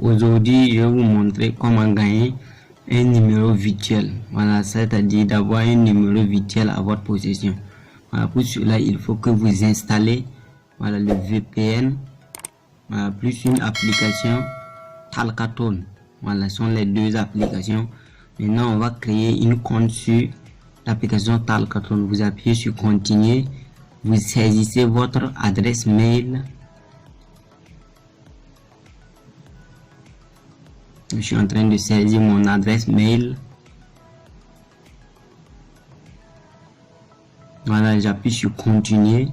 Aujourd'hui, je vais vous montrer comment gagner un numéro virtuel. Voilà, c'est-à-dire d'avoir un numéro virtuel à votre possession. Voilà, pour cela, il faut que vous installez le VPN, plus une application Talkaton. Voilà, ce sont les deux applications. Maintenant, on va créer une compte sur l'application Talkaton. Vous appuyez sur continuer, vous saisissez votre adresse mail. Je suis en train de saisir mon adresse mail. Voilà, j'appuie sur continuer.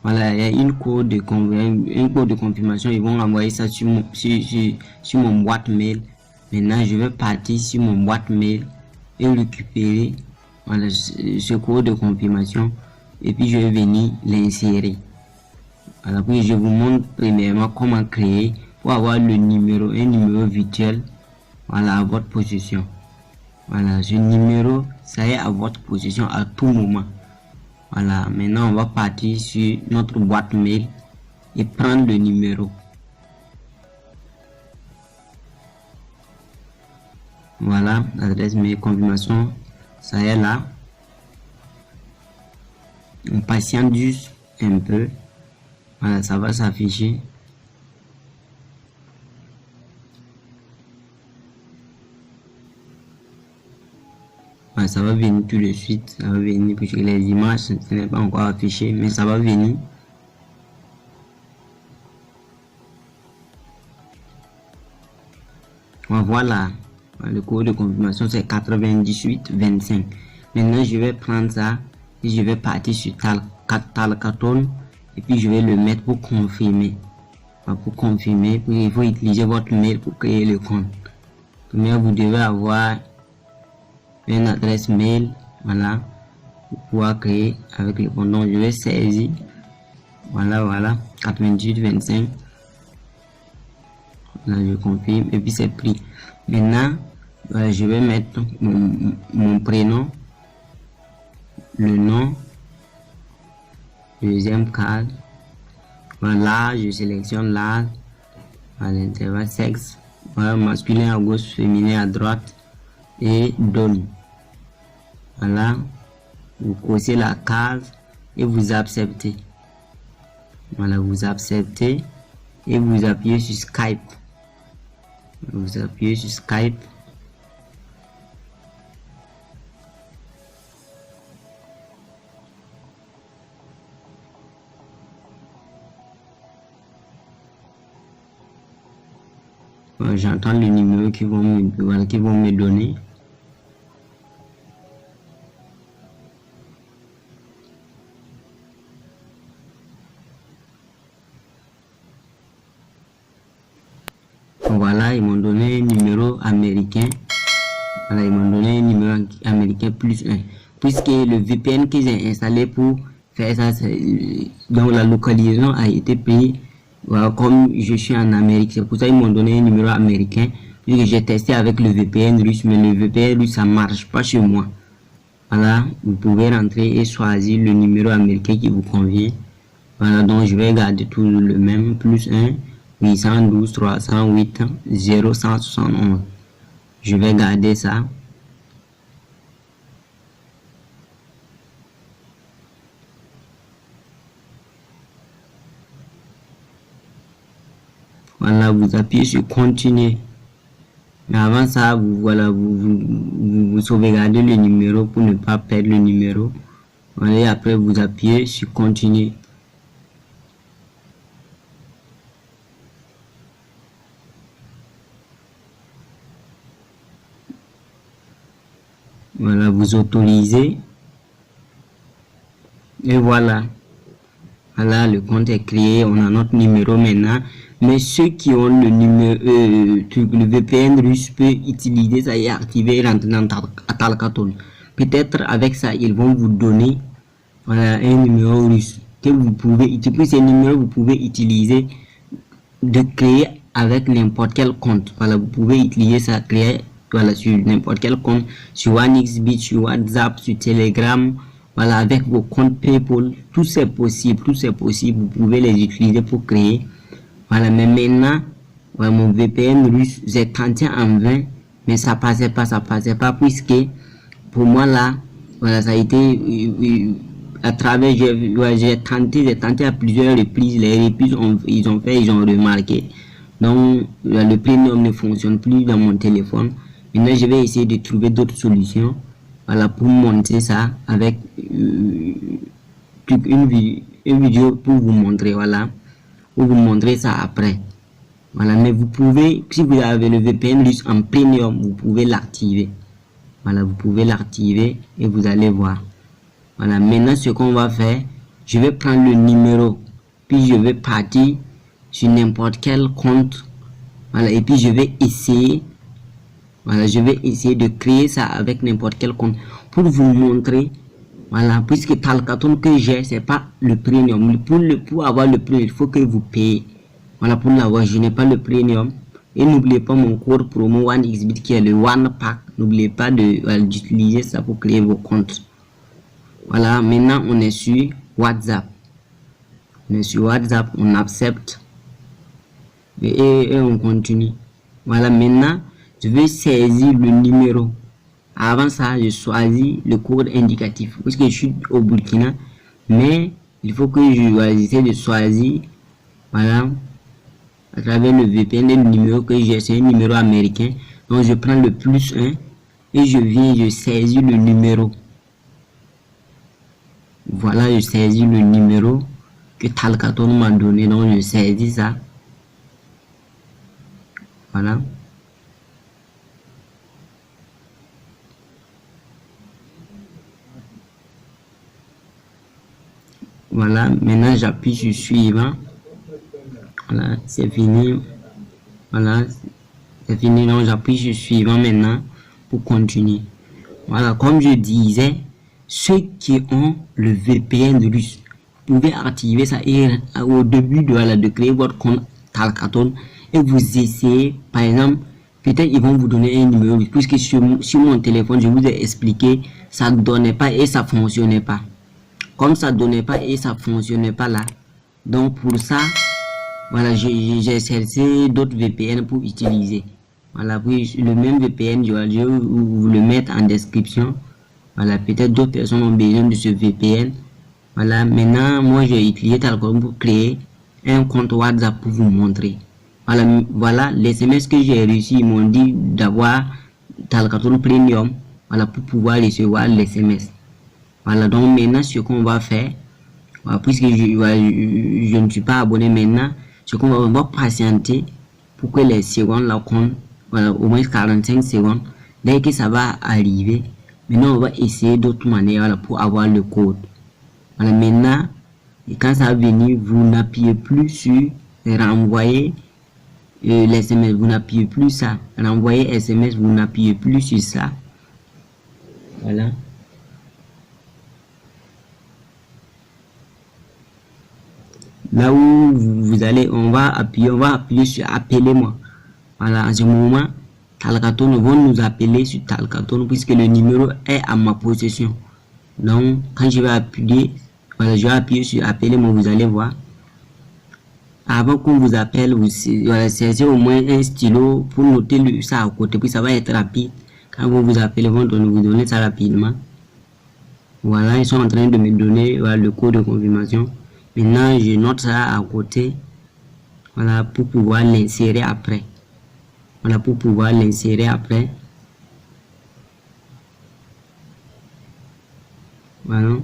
Voilà, il y a une code de confirmation. Ils vont envoyer ça sur mon boîte mail. Maintenant, je vais partir sur mon boîte mail et récupérer ce code de confirmation. Et puis, je vais venir l'insérer. Voilà, puis je vous montre premièrement comment créer pour avoir un numéro virtuel, à votre possession. Voilà, ce numéro, ça est à votre possession à tout moment. Voilà, maintenant on va partir sur notre boîte mail et prendre le numéro. Voilà, l'adresse mail confirmation, ça est là. On patiente juste un peu. Voilà, ça va s'afficher. Ça va venir tout de suite, ça va venir puisque les images ce n'est pas encore affiché, mais ça va venir. Voilà, le code de confirmation c'est 9825. Maintenant je vais prendre ça et je vais partir sur Talkaton et puis je vais le mettre pour confirmer. Pour confirmer, il faut utiliser votre mail pour créer le compte. Premièrement, vous devez avoir une adresse mail, voilà, pour pouvoir créer avec le compte. Donc je vais saisir, voilà, 9825. Là je confirme et puis c'est pris. Maintenant, je vais mettre mon prénom, le nom, deuxième case. Voilà, je sélectionne l'âge, l'intervalle sexe, masculin à gauche, féminin à droite et donne. Voilà, vous cossez la case et vous acceptez. Voilà, vous acceptez et vous appuyez sur Skype. Vous appuyez sur Skype. J'entends le numéro qui vont me donner. Voilà, ils m'ont donné un numéro américain. Voilà, ils m'ont donné un numéro américain +1. Puisque le VPN que j'ai installé pour faire ça, donc la localisation a été payée. Voilà, comme je suis en Amérique, c'est pour ça qu'ils m'ont donné un numéro américain. Puisque j'ai testé avec le VPN russe, mais le VPN russe ça marche pas chez moi. Voilà, vous pouvez rentrer et choisir le numéro américain qui vous convient. Voilà, donc je vais garder tout le même, +1 812 308 0171. Je vais garder ça. Voilà, vous appuyez sur continuer. Mais avant ça, vous sauvegardez le numéro pour ne pas perdre le numéro. Voilà, et après vous appuyez sur continuer. Voilà, vous autorisez. Et voilà. Voilà, le compte est créé. On a notre numéro maintenant. Mais ceux qui ont le numéro, le VPN russe peut utiliser ça et activer et rentrer dans Talkaton. Peut-être avec ça, ils vont vous donner un numéro russe que vous pouvez utiliser. Ces numéros, vous pouvez utiliser de créer avec n'importe quel compte. Voilà, vous pouvez utiliser ça, créer sur n'importe quel compte, sur OneXBet, sur WhatsApp, sur Telegram. Voilà, avec vos comptes PayPal, tout c'est possible, vous pouvez les utiliser pour créer. Voilà, mais maintenant, Ouais, mon VPN russe, j'ai tenté en vain, mais ça passait pas, puisque pour moi là, voilà, ça a été à travers, j'ai tenté à plusieurs reprises, les reprises ils ont remarqué. Donc le premium ne fonctionne plus dans mon téléphone. Maintenant je vais essayer de trouver d'autres solutions, voilà, pour monter ça avec une vidéo pour vous montrer, voilà, pour vous montrer ça après. Voilà, mais vous pouvez, si vous avez le VPN russe en premium, vous pouvez l'activer. Voilà, vous pouvez l'activer et vous allez voir. Voilà, maintenant ce qu'on va faire, je vais prendre le numéro, puis je vais partir sur n'importe quel compte. Voilà, et puis je vais essayer, voilà, je vais essayer de créer ça avec n'importe quel compte pour vous montrer. Voilà, puisque Talkaton que j'ai, c'est pas le premium. Pour avoir le premium, il faut que vous payez. Voilà, pour l'avoir, je n'ai pas le premium. Et n'oubliez pas mon code promo OneXBit qui est le One Pack. N'oubliez pas d'utiliser ça pour créer vos comptes. Voilà, maintenant on est sur WhatsApp. On est sur WhatsApp, on accepte. Et on continue. Voilà, maintenant, je vais saisir le numéro. Avant ça, je choisis le code indicatif. Puisque je suis au Burkina. Mais il faut que j'essaie de choisir. Voilà. À travers le VPN et le numéro que j'ai, c'est un numéro américain. Donc je prends le +1 et je saisis le numéro. Voilà, je saisis le numéro que Talkaton m'a donné. Donc je saisis ça. Voilà. Voilà, maintenant j'appuie sur suivant. Voilà, c'est fini. Voilà, c'est fini. Donc j'appuie sur suivant maintenant pour continuer. Voilà, comme je disais, ceux qui ont le VPN russe, vous pouvez activer ça et au début de créer votre compte Talkaton et vous essayez, par exemple, peut-être ils vont vous donner un numéro, puisque sur mon téléphone, je vous ai expliqué, ça ne donnait pas et ça fonctionnait pas. Comme ça ne donnait pas et ça fonctionnait pas là, donc pour ça, voilà, j'ai cherché d'autres VPN pour utiliser. Voilà, puis le même VPN, je vais vous le mettre en description. Voilà, peut-être d'autres personnes ont besoin de ce VPN. Voilà, maintenant, moi, j'ai utilisé Talkaton pour créer un compte WhatsApp pour vous montrer. Voilà, les SMS que j'ai réussi, ils m'ont dit d'avoir Talkaton Premium, voilà, pour pouvoir recevoir les SMS. Voilà, donc maintenant, ce qu'on va faire, voilà, puisque je ne suis pas abonné maintenant, ce qu'on va patienter pour que les secondes là comptent, voilà, au moins 45 secondes. Dès que ça va arriver, maintenant on va essayer d'autres manières, voilà, pour avoir le code. Voilà, maintenant, et quand ça va venir, vous n'appuyez plus sur renvoyer les SMS, vous n'appuyez plus ça. Renvoyer SMS, vous n'appuyez plus sur ça. Voilà. Là où vous allez, on va appuyer sur appelez-moi. Voilà, à ce moment, Talkaton vont nous appeler sur Talkaton puisque le numéro est à ma possession. Donc, quand je vais appuyer, voilà, je vais appuyer sur appelez-moi, vous allez voir. Avant qu'on vous appelle, voilà, c'est au moins un stylo pour noter ça à côté, puis ça va être rapide. Quand vous appelez, ils vont vous donner ça rapidement. Voilà, ils sont en train de me donner, voilà, le code de confirmation. Maintenant, je note ça à côté, voilà, pour pouvoir l'insérer après. Voilà, pour pouvoir l'insérer après. Voilà.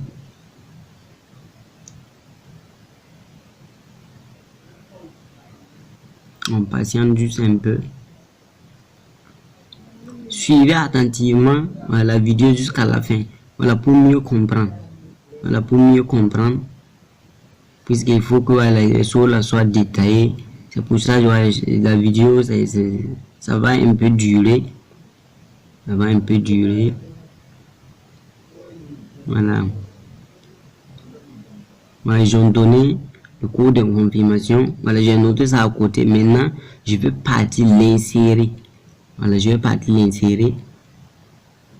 On patiente juste un peu. Suivez attentivement, voilà, la vidéo jusqu'à la fin. Voilà, pour mieux comprendre. Voilà, pour mieux comprendre. Puisqu'il faut que, voilà, les choses soient détaillées. C'est pour ça que la vidéo, ça va un peu durer. Ça va un peu durer. Voilà. Voilà, ils ont donné le code de confirmation. Voilà, j'ai noté ça à côté. Maintenant, je vais partir l'insérer. Voilà, je vais partir l'insérer.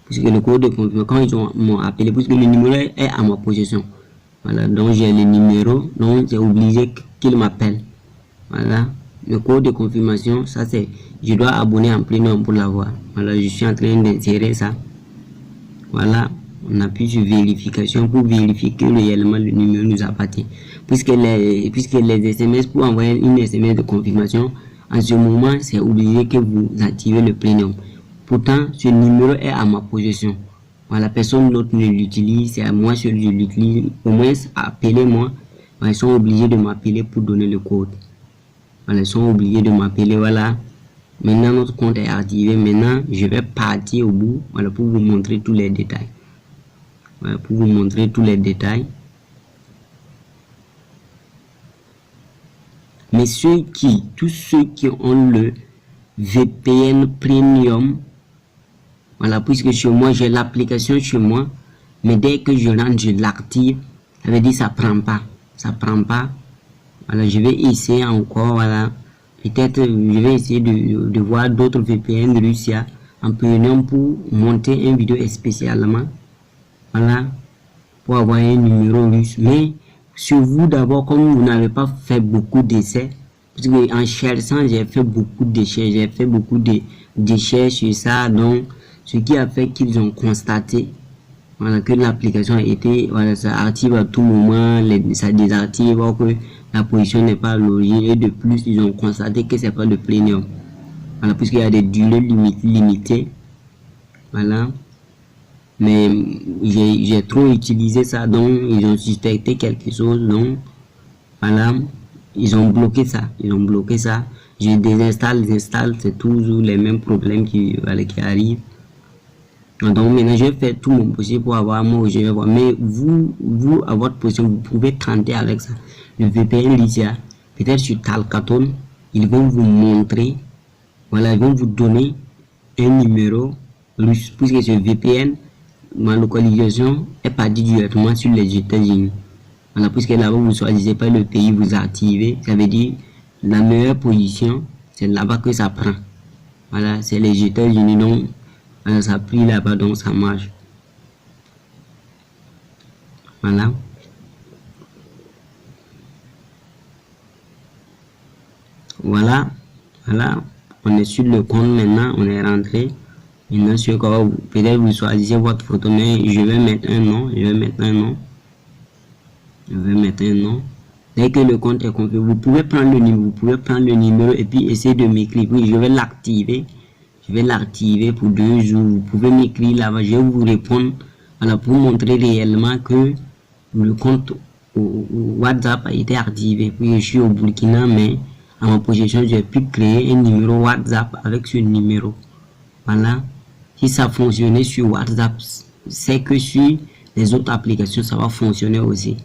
Puisque le code de confirmation, quand ils m'ont appelé, puisque le numéro est à ma possession. Voilà, donc j'ai le numéro, donc j'ai obligé qu'il m'appelle. Voilà, le code de confirmation, ça c'est, je dois abonner en Premium pour l'avoir. Voilà, je suis en train d'insérer ça. Voilà, on appuie sur vérification pour vérifier que réellement le numéro nous appartient. Puisque les SMS, pour envoyer une SMS de confirmation, en ce moment, c'est obligé que vous activez le Premium. Pourtant, ce numéro est à ma possession. Voilà, personne d'autre ne l'utilise, c'est à moi seul je l'utilise. Au moins, appelez-moi. Ils sont obligés de m'appeler pour donner le code. Voilà, ils sont obligés de m'appeler. Voilà. Maintenant, notre compte est activé. Maintenant, je vais partir au bout. Voilà, pour vous montrer tous les détails. Voilà, pour vous montrer tous les détails. Mais tous ceux qui ont le VPN Premium, voilà, puisque chez moi, j'ai l'application chez moi, mais dès que je rentre, je l'active, ça veut dire ça prend pas. Ça prend pas. Voilà, je vais essayer encore, voilà. Peut-être je vais essayer de voir d'autres VPN Russia en Premium pour monter une vidéo spécialement. Voilà, pour avoir un numéro russe. Mais sur vous d'abord, comme vous n'avez pas fait beaucoup d'essais, parce que en cherchant, j'ai fait beaucoup d'essais, j'ai fait beaucoup d'essais sur ça, donc ce qui a fait qu'ils ont constaté, voilà, que l'application a été, voilà, ça active à tout moment, ça désactive, alors que la position n'est pas logique, et de plus, ils ont constaté que c'est pas le Premium. Voilà, puisqu'il y a des durées limitées. Voilà. Mais j'ai trop utilisé ça, donc ils ont suspecté quelque chose, donc voilà, ils ont bloqué ça, je désinstalle, j'installe, c'est toujours les mêmes problèmes qui arrivent. Donc maintenant je vais faire tout mon possible pour avoir moi, je vais voir, mais vous à votre position, vous pouvez tenter avec ça. Le VPN Lysia, peut-être sur Talkaton, ils vont vous montrer, voilà, ils vont vous donner un numéro russe, puisque ce VPN, ma localisation est partie directement sur les États-Unis. Voilà, puisque là-bas vous ne choisissez pas le pays, vous activez, ça veut dire la meilleure position, c'est là-bas que ça prend. Voilà, c'est les États-Unis, donc voilà, ça a pris là-bas, donc ça marche. Voilà. Voilà, on est sur le compte maintenant, on est rentré. Maintenant, sur quoi peut-être vous choisissez votre photo, mais je vais mettre un nom, Dès que le compte est complet, vous pouvez prendre le numéro, et puis essayer de m'écrire. Oui, je vais l'activer pour 2 jours. Vous pouvez m'écrire là-bas, je vais vous répondre, voilà, pour montrer réellement que le compte WhatsApp a été activé. Puis je suis au Burkina, mais à ma possession, j'ai pu créer un numéro WhatsApp avec ce numéro. Voilà. Si ça fonctionnait sur WhatsApp, c'est que sur les autres applications, ça va fonctionner aussi.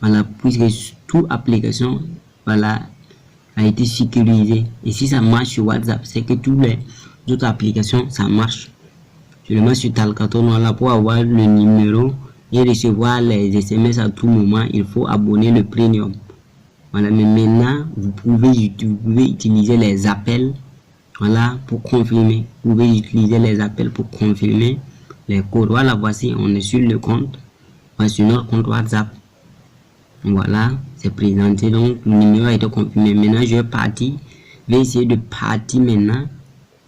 Voilà, puisque toute application, voilà, a été sécurisée. Et si ça marche sur WhatsApp, c'est que toutes les autres applications, ça marche. Je le mets sur Talkaton, voilà, pour avoir le numéro et recevoir les SMS à tout moment, il faut abonner le Premium. Voilà, mais maintenant, vous pouvez utiliser les appels, voilà, pour confirmer. Vous pouvez utiliser les appels pour confirmer les codes. Voilà, voici, on est sur le compte, sur notre compte WhatsApp. Voilà, c'est présenté, donc le numéro a été confirmé. Maintenant, je vais essayer de partir maintenant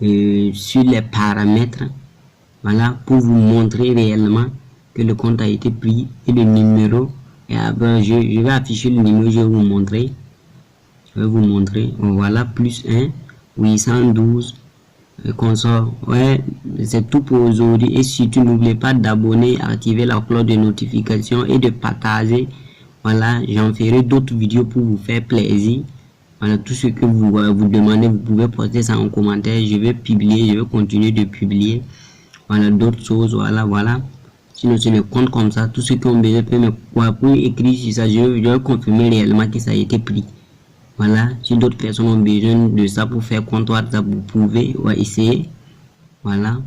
sur les paramètres, voilà, pour vous montrer réellement que le compte a été pris et le numéro. Et après, je vais afficher le numéro, je vais vous montrer. Voilà, +1 812 consort. Ouais, c'est tout pour aujourd'hui. Et surtout, n'oubliez pas d'abonner, activer la cloche de notification et de partager. Voilà, j'en ferai d'autres vidéos pour vous faire plaisir. Voilà, tout ce que vous demandez, vous pouvez poster ça en commentaire. Je vais continuer de publier. Voilà, d'autres choses. Voilà. Sinon, c'est le compte comme ça. Tous ceux qui ont besoin peuvent me écrire sur ça. Je vais confirmer réellement que ça a été pris. Voilà, si d'autres personnes ont besoin de ça pour faire compte WhatsApp, vous pouvez essayer. Voilà.